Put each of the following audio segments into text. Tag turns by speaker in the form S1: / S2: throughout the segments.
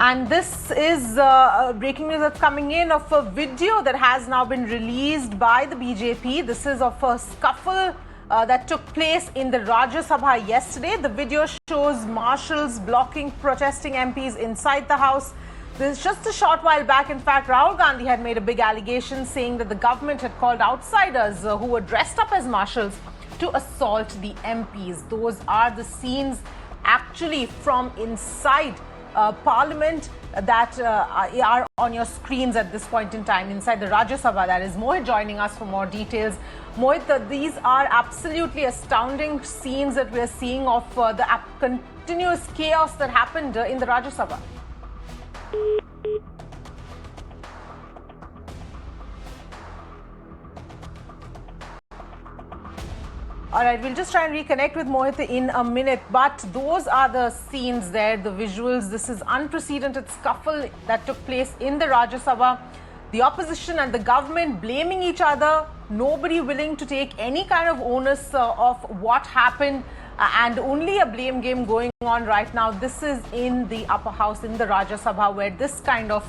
S1: And this is breaking news that's coming in of a video that has now been released by the BJP. This is of a scuffle that took place in the Rajya Sabha yesterday. The video shows marshals blocking protesting MPs inside the house. This is just a short while back. In fact, Rahul Gandhi had made a big allegation saying that the government had called outsiders who were dressed up as marshals to assault the MPs. Those are the scenes actually from inside Parliament that are on your screens at this point in time inside the Rajya Sabha. That is Mohit joining us for more details. Mohit, these are absolutely astounding scenes that we are seeing of the continuous chaos that happened in the Rajya Sabha. All right, we'll just try and reconnect with Mohit in a minute. But those are the scenes there, the visuals. This is unprecedented scuffle that took place in the Rajya Sabha. The opposition and the government blaming each other. Nobody willing to take any kind of onus of what happened. And only a blame game going on right now. This is in the upper house in the Rajya Sabha where this kind of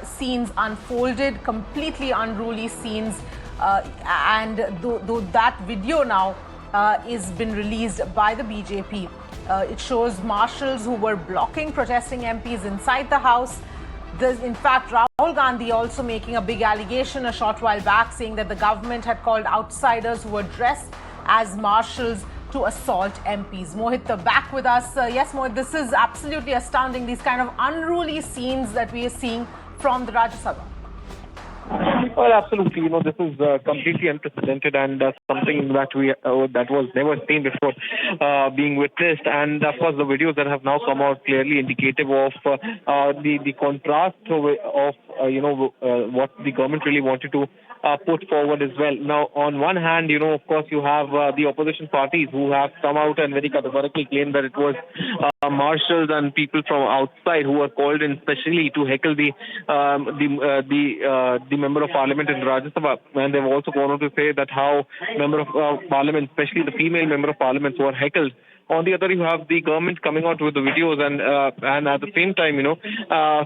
S1: scenes unfolded. Completely unruly scenes. And though that video now is been released by the BJP. It shows marshals who were blocking protesting MPs inside the house. There's, in fact, Rahul Gandhi also making a big allegation a short while back saying that the government had called outsiders who were dressed as marshals to assault MPs. Mohit, back with us. Yes, Mohit, this is absolutely astounding. These kind of unruly scenes that we are seeing from the Rajya Sabha.
S2: Well, absolutely. This is completely unprecedented and something that that was never seen before being witnessed. And of course, the videos that have now come out clearly indicative of the contrast of what the government really wanted to put forward as well. Now, on one hand, of course, you have the opposition parties who have come out and very categorically claimed that it was marshals and people from outside who were called in specially to heckle the member of parliament in Rajya Sabha. And they've also gone on to say that how member of parliament, especially the female member of parliament, were heckled. On the other, you have the government coming out with the videos and at the same time,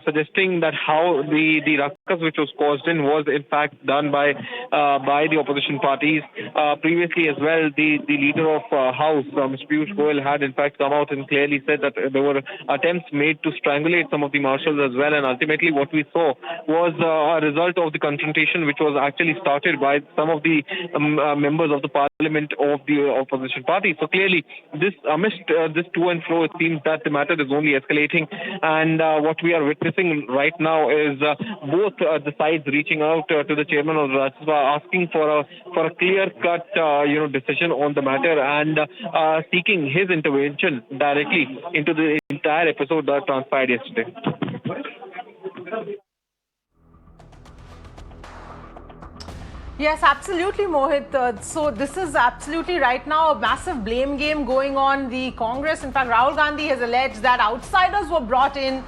S2: suggesting that how the ruckus which was caused in was in fact done by the opposition parties. Previously as well, the leader of House, Mr. Piyush Goyal, had in fact come out and clearly said that there were attempts made to strangulate some of the marshals as well. And ultimately, what we saw was a result of the confrontation which was actually started by some of the members of the parliament of the opposition party. So clearly, amidst this to and fro, it seems that the matter is only escalating. And what we are witnessing right now is both the sides reaching out to the chairman of Rajya Sabha, asking for a clear-cut decision on the matter and seeking his intervention directly into the entire episode that transpired yesterday.
S1: Yes, absolutely, Mohit. So this is absolutely right now a massive blame game going on. The Congress, in fact, Rahul Gandhi has alleged that outsiders were brought in,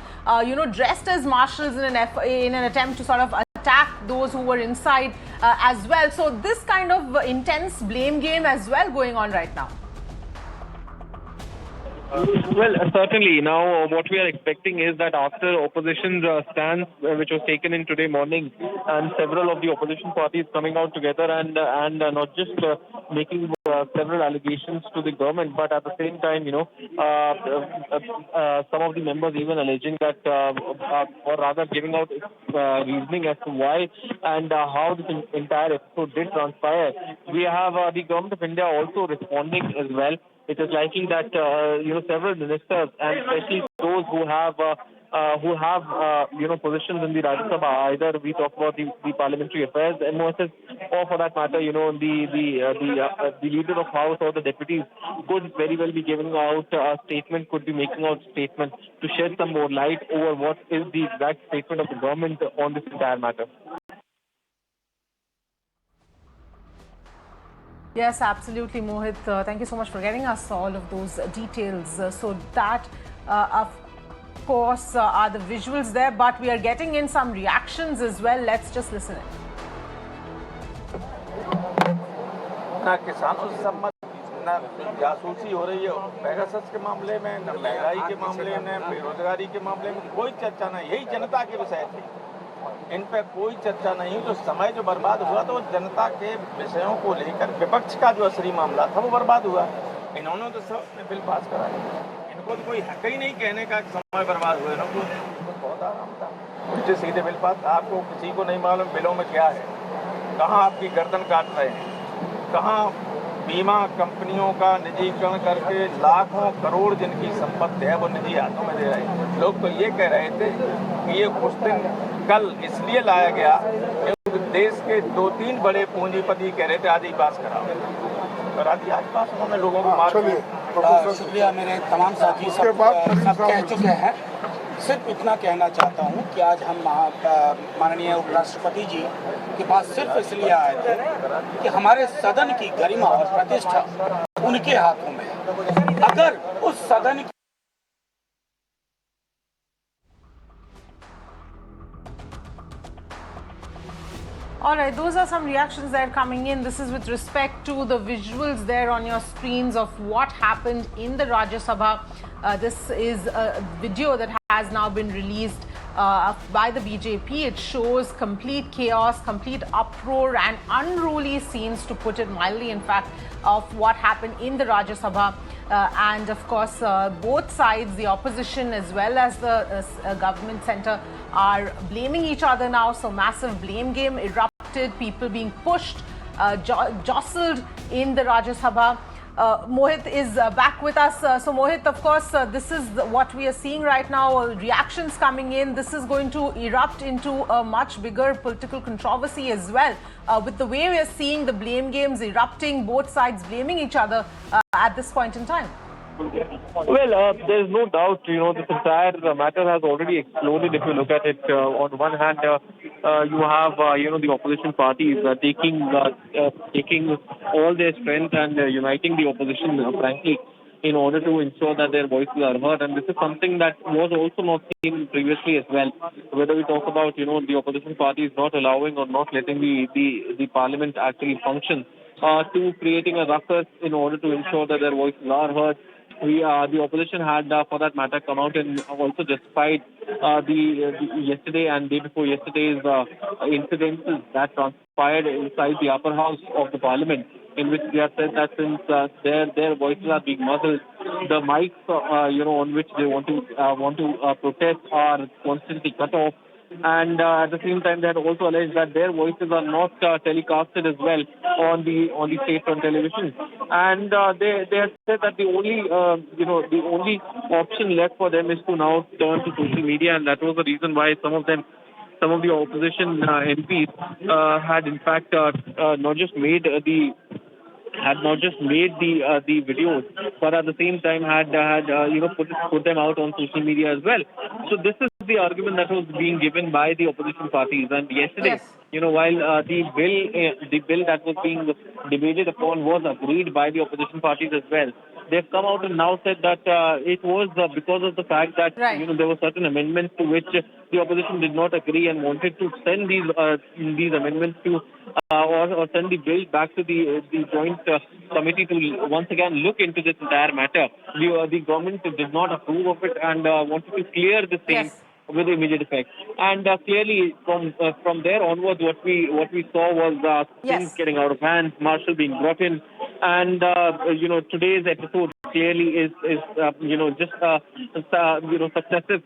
S1: dressed as marshals in an attempt to sort of attack those who were inside as well. So this kind of intense blame game as well going on right now.
S2: Well, certainly. Now, what we are expecting is that after opposition's stance, which was taken in today morning, and several of the opposition parties coming out together and not just making several allegations to the government, but at the same time, some of the members even alleging that, or rather giving out reasoning as to why and how this entire episode did transpire. We have the government of India also responding as well. It is likely that several ministers, and especially those who have positions in the Rajya Sabha, either we talk about the parliamentary affairs MOSs, or for that matter, the leader of House or the deputies could very well be giving out a statement, could be making out a statement to shed some more light over what is the exact statement of the government on this entire matter.
S1: Yes, absolutely, Mohit. Thank you so much for getting us all of those details. So that, of course, are the visuals there, but we are getting in some reactions as well. Let's just listen in.
S3: किसानों से संबंध न जासूसी हो रही है Pegasus के मामले में, न महंगाई के मामले में, बेरोजगारी के मामले में कोई चर्चा नहीं। यही जनता के विषय थे, इन पे कोई चर्चा नहीं। जो समय जो बर्बाद हुआ तो जनता के विषयों को लेकर विपक्ष का जो असली मामला था वो बर्बाद हुआ। इन्होंने तो सब बिल पास कराया, इनको तो कोई हक ही नहीं कहने का समय बर्बाद हुए ना। बहुत आराम था, उल्टे सीधे बिल पास। आपको किसी को नहीं मालूम बिलों में क्या है, कहाँ आपकी गर्दन काट रहे हैं, कहाँ बीमा कंपनियों का निजीकरण करके लाखों करोड़ जिनकी संपत्ति है वो निजी हाथों में दे रहे हैं। लोग तो ये कह रहे थे कि ये उस दिन कल इसलिए लाया गया क्योंकि देश के 2-3 बड़े पूंजीपति कह रहे थे आज ही पास कराओ, और आज पास उन्होंने लोगों को मार।
S4: शुक्रिया, मेरे तमाम साथी सब कह चुके हैं। सिर्फ इतना कहना चाहता हूं कि आज हम माननीय उपराष्ट्रपति जी के पास सिर्फ इसलिए आए थे कि हमारे सदन की गरिमा और प्रतिष्ठा उनके हाथों में है। अगर उस सदन की
S1: All right, those are some reactions that are coming in. This is with respect to the visuals there on your screens of what happened in the Rajya Sabha. This is a video that has now been released by the BJP. It shows complete chaos, complete uproar and unruly scenes, to put it mildly, in fact, of what happened in the Rajya Sabha. And of course, both sides, the opposition as well as the government centre, are blaming each other now. So massive blame game erupted, people being pushed, jostled in the Rajya Sabha. Mohit is back with us. So Mohit, of course, this is what we are seeing right now, reactions coming in. This is going to erupt into a much bigger political controversy as well, with the way we are seeing the blame games erupting, both sides blaming each other at this point in time.
S2: Well, there's no doubt, this entire matter has already exploded. If you look at it, on one hand, you have, the opposition parties taking all their strength and uniting the opposition, frankly, in order to ensure that their voices are heard. And this is something that was also not seen previously as well. Whether we talk about, the opposition parties not allowing or not letting the parliament actually function, to creating a ruckus in order to ensure that their voices are heard. The opposition had, for that matter, come out and also justified the yesterday and day before yesterday's incidents that transpired inside the upper house of the parliament, in which they have said that since their voices are being muzzled, the mics, on which they want to protest are constantly cut off. And at the same time, they had also alleged that their voices are not telecasted as well on the state-run television. And they had said that the only option left for them is to now turn to social media, and that was the reason why some of the opposition MPs had in fact not just made the videos, but at the same time had put them out on social media as well. So this is the argument that was being given by the opposition parties. And yesterday, while the bill that was being debated upon was agreed by the opposition parties as well, they've come out and now said that it was because of the fact that there were certain amendments to which the opposition did not agree and wanted to send these amendments to or send the bill back to the joint committee to once again look into this entire matter. The government did not approve of it and wanted to clear the same with immediate effect. And clearly, from there onwards, what we saw was things getting out of hand, marshals being brought in, and today's episode clearly is successive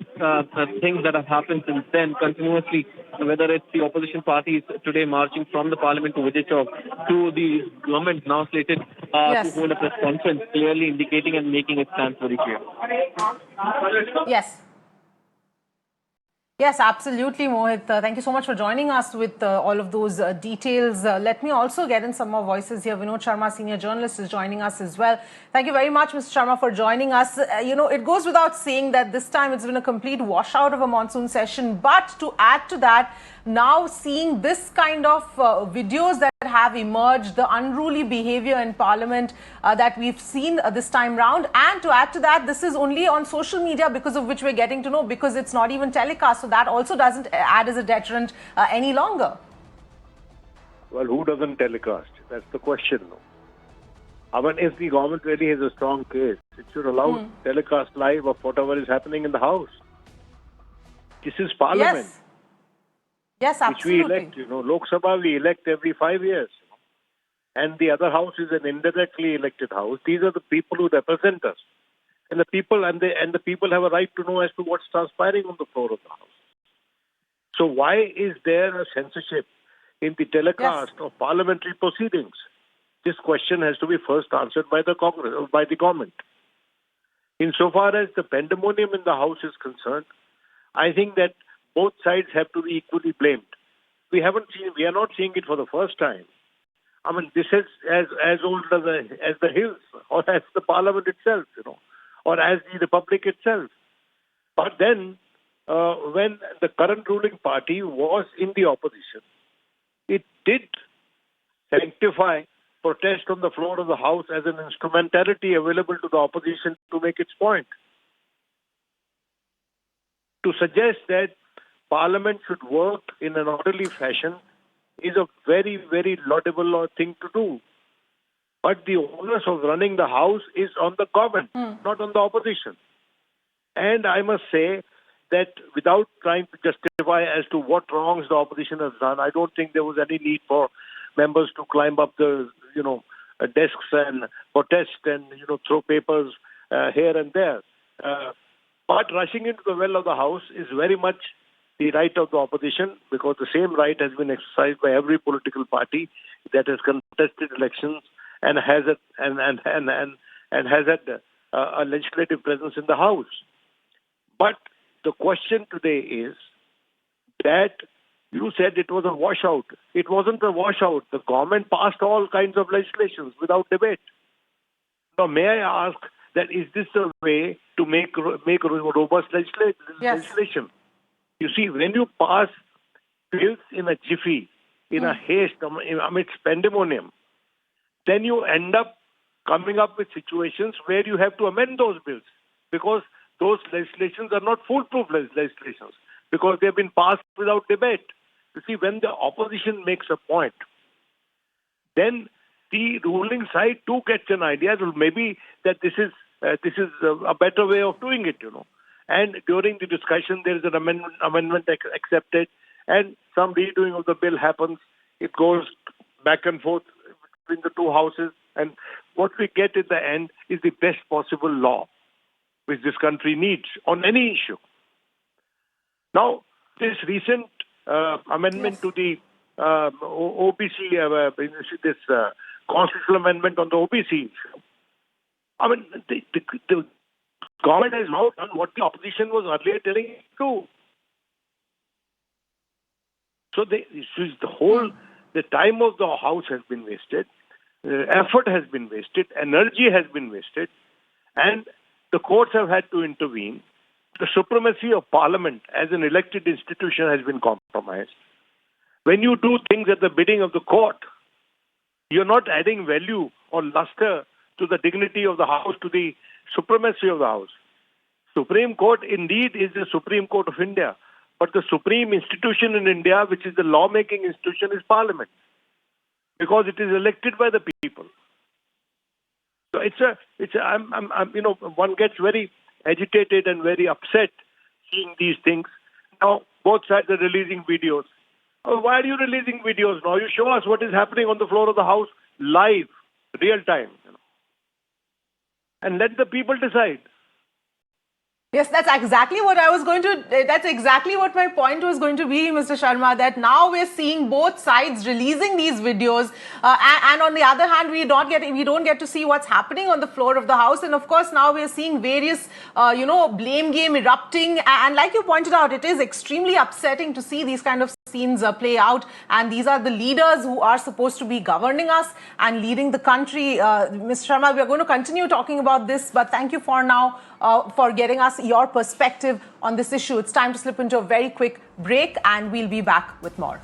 S2: things that have happened since then continuously. Whether it's the opposition parties today marching from the parliament to Vijay Chowk, to the government now slated to hold a press conference, clearly indicating and making its stance very clear.
S1: Yes, absolutely, Mohit. Thank you so much for joining us with all of those details. Let me also get in some more voices here. Vinod Sharma, senior journalist, is joining us as well. Thank you very much, Mr. Sharma, for joining us. It goes without saying that this time it's been a complete washout of a monsoon session. But to add to that, now seeing this kind of videos that have emerged, the unruly behavior in Parliament that we've seen this time round, and to add to that, this is only on social media, because of which we're getting to know, because it's not even telecast, so that also doesn't add as a deterrent any longer.
S5: Well, who doesn't telecast? That's the question, though. I mean, if the government really has a strong case, it should allow telecast live of whatever is happening in the House. This is Parliament.
S1: Yes. Yes, absolutely.
S5: Which we elect, Lok Sabha we elect every 5 years. And the other house is an indirectly elected house. These are the people who represent us. And the people have a right to know as to what's transpiring on the floor of the House. So why is there a censorship in the telecast of parliamentary proceedings? This question has to be first answered by the Congress, by the government. Insofar as the pandemonium in the House is concerned, I think that both sides have to be equally blamed. We are not seeing it for the first time. I mean, this is as old as the hills, or as the Parliament itself, or as the Republic itself. But then, when the current ruling party was in the opposition, it did sanctify protest on the floor of the House as an instrumentality available to the opposition to make its point. To suggest that Parliament should work in an orderly fashion is a very, very laudable thing to do. But the onus of running the House is on the government, not on the opposition. And I must say that without trying to justify as to what wrongs the opposition has done, I don't think there was any need for members to climb up the, desks and protest and, throw papers here and there. But rushing into the well of the House is very much the right of the opposition, because the same right has been exercised by every political party that has contested elections and has had a legislative presence in the House. But the question today is that you said it was a washout. It wasn't a washout. The government passed all kinds of legislations without debate. Now, may I ask that is this a way to make robust legislation? You see, when you pass bills in a jiffy, in a haste, amidst pandemonium, then you end up coming up with situations where you have to amend those bills, because those legislations are not foolproof legislations, because they have been passed without debate. You see, when the opposition makes a point, then the ruling side too gets an idea that maybe that this is a better way of doing it, And during the discussion, there is an amendment accepted, and some redoing of the bill happens. It goes back and forth between the two houses, and what we get in the end is the best possible law which this country needs on any issue. Now, this recent amendment to the OBC, this constitutional amendment on the OBC issue, I mean, the government has now done what the opposition was earlier telling it to do. So the time of the House has been wasted, effort has been wasted, energy has been wasted, and the courts have had to intervene. The supremacy of Parliament as an elected institution has been compromised. When you do things at the bidding of the court, you're not adding value or luster to the dignity of the House, to the supremacy of the House. Supreme Court indeed is the Supreme Court of India, but the supreme institution in India, which is the lawmaking institution, is Parliament, because it is elected by the people. So one gets very agitated and very upset seeing these things. Now, both sides are releasing videos. Why are you releasing videos now? You show us what is happening on the floor of the House live, real time, and let the people decide.
S1: Yes, that's exactly what that's exactly what my point was going to be, Mr. Sharma, that now we're seeing both sides releasing these videos, and on the other hand, we don't get to see what's happening on the floor of the House. And of course, now we're seeing various, blame game erupting. And like you pointed out, it is extremely upsetting to see these kind of scenes play out. And these are the leaders who are supposed to be governing us and leading the country. Mr. Sharma, we are going to continue talking about this, but thank you for now for getting us your perspective on this issue. It's time to slip into a very quick break, and we'll be back with more.